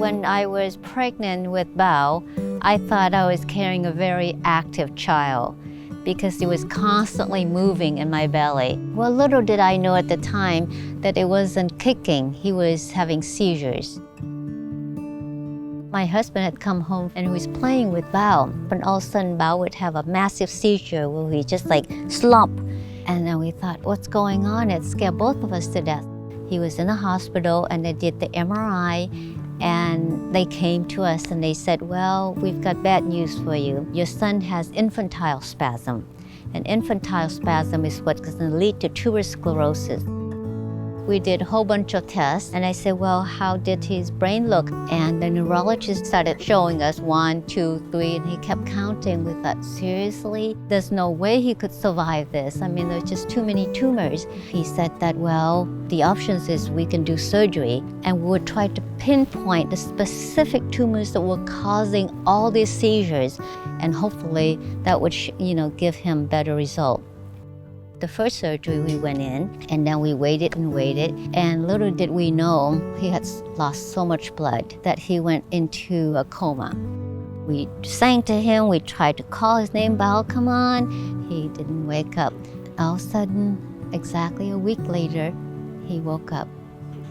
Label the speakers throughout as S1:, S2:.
S1: When I was pregnant with Bao, I thought I was carrying a very active child because he was constantly moving in my belly. Well, little did I know at the time that it wasn't kicking, he was having seizures. My husband had come home and he was playing with Bao, and all of a sudden Bao would have a massive seizure where he just like slump. And then we thought, what's going on? It scared both of us to death. He was in the hospital and they did the MRI, and they came to us and they said, well, we've got bad news for you. Your son has infantile spasm. And infantile spasm is what's going to lead to tuberous sclerosis. We did a whole bunch of tests, and I said, well, how did his brain look? And the neurologist started showing us 1, 2, 3, and he kept counting. We thought, seriously? There's no way he could survive this. I mean, there's just too many tumors. He said that, well, the options is we can do surgery, and we would try to pinpoint the specific tumors that were causing all these seizures, and hopefully that would, give him better result. The first surgery we went in, and then we waited and waited, and little did we know he had lost so much blood that he went into a coma. We sang to him, we tried to call his name, Bao, come on. He didn't wake up. All of a sudden, exactly a week later, he woke up.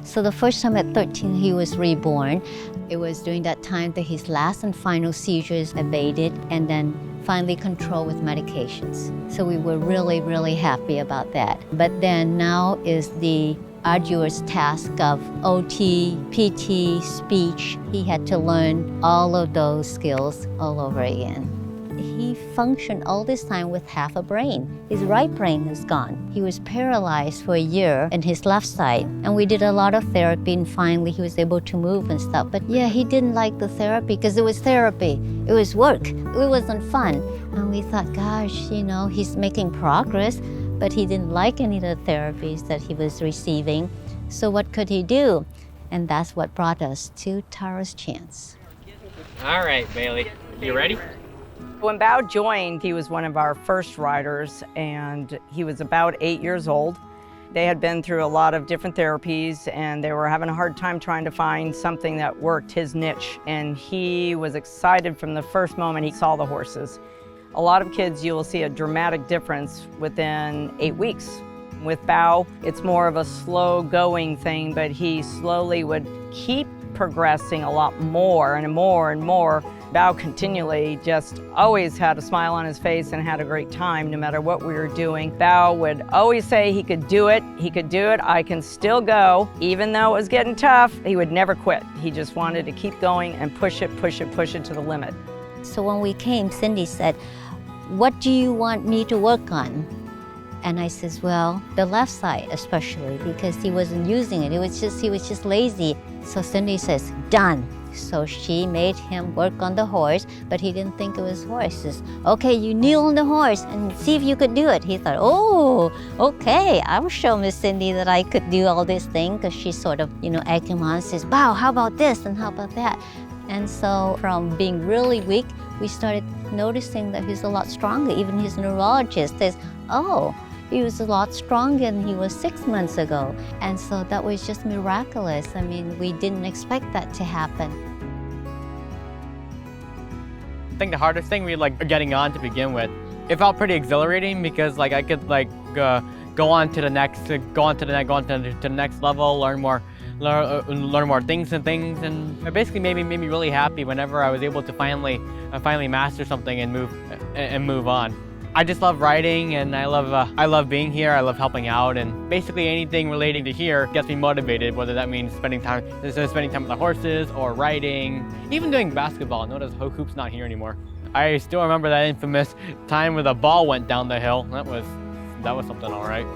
S1: So the first time at 13, he was reborn. It was during that time that his last and final seizures abated and then finally controlled with medications. So we were really, really happy about that. But then now is the arduous task of OT, PT, speech. He had to learn all of those skills all over again. He functioned all this time with half a brain. His right brain is gone. He was paralyzed for a year in his left side. And we did a lot of therapy, and finally he was able to move and stuff. But yeah, he didn't like the therapy because it was therapy. It was work. It wasn't fun. And we thought, gosh, he's making progress, but he didn't like any of the therapies that he was receiving. So what could he do? And that's what brought us to Tara's Chance.
S2: All right, Bailey, you ready?
S3: When Bao joined, he was one of our first riders, and he was about 8 years old. They had been through a lot of different therapies, and they were having a hard time trying to find something that worked his niche. And he was excited from the first moment he saw the horses. A lot of kids, you will see a dramatic difference within 8 weeks. With Bao, it's more of a slow going thing, but he slowly would keep progressing a lot more and more and more. Bao continually just always had a smile on his face and had a great time no matter what we were doing. Bao would always say he could do it, I can still go. Even though it was getting tough, he would never quit. He just wanted to keep going and push it to the limit.
S1: So when we came, Cindy said, what do you want me to work on? And I says, well, the left side especially, because he wasn't using it. He was just lazy. So Cindy says, done. So she made him work on the horse, but he didn't think it was horse. He says, okay, you kneel on the horse and see if you could do it. He thought, oh, okay, I'll show Miss Cindy that I could do all this thing, because she's sort of, egging him on, says, wow, how about this and how about that? And so from being really weak, we started noticing that he's a lot stronger. Even his neurologist says, oh, he was a lot stronger than he was 6 months ago. And so that was just miraculous. I mean, we didn't expect that to happen.
S2: I think the hardest thing we getting on to begin with. It felt pretty exhilarating because I could go on to the next level, learn more things, and it basically made me really happy whenever I was able to finally master something and move on. I just love riding, and I love being here. I love helping out, and basically anything relating to here gets me motivated, whether that means spending time with the horses or riding, even doing basketball. Notice Hoop's not here anymore. I still remember that infamous time where the ball went down the hill. That was something all right.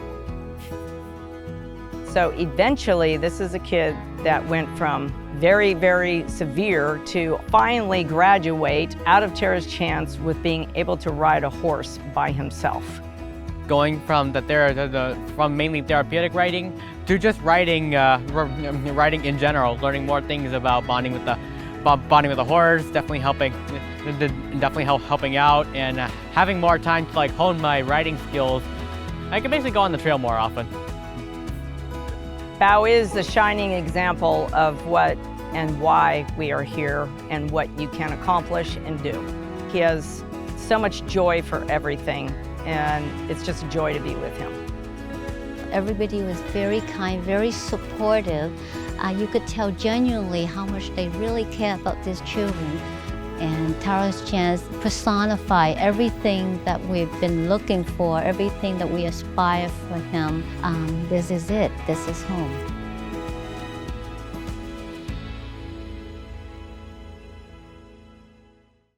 S3: So eventually, this is a kid that went from very, very severe to finally graduate out of Tara's Chance with being able to ride a horse by himself.
S2: Going from from mainly therapeutic riding to just riding in general, learning more things about bonding with the horse, definitely helping out, and having more time to hone my riding skills. I can basically go on the trail more often.
S3: Bao is the shining example of what and why we are here and what you can accomplish and do. He has so much joy for everything, and it's just a joy to be with him.
S1: Everybody was very kind, very supportive. You could tell genuinely how much they really care about these children. And Taras Chance personify everything that we've been looking for, everything that we aspire for him. This is it. This is home.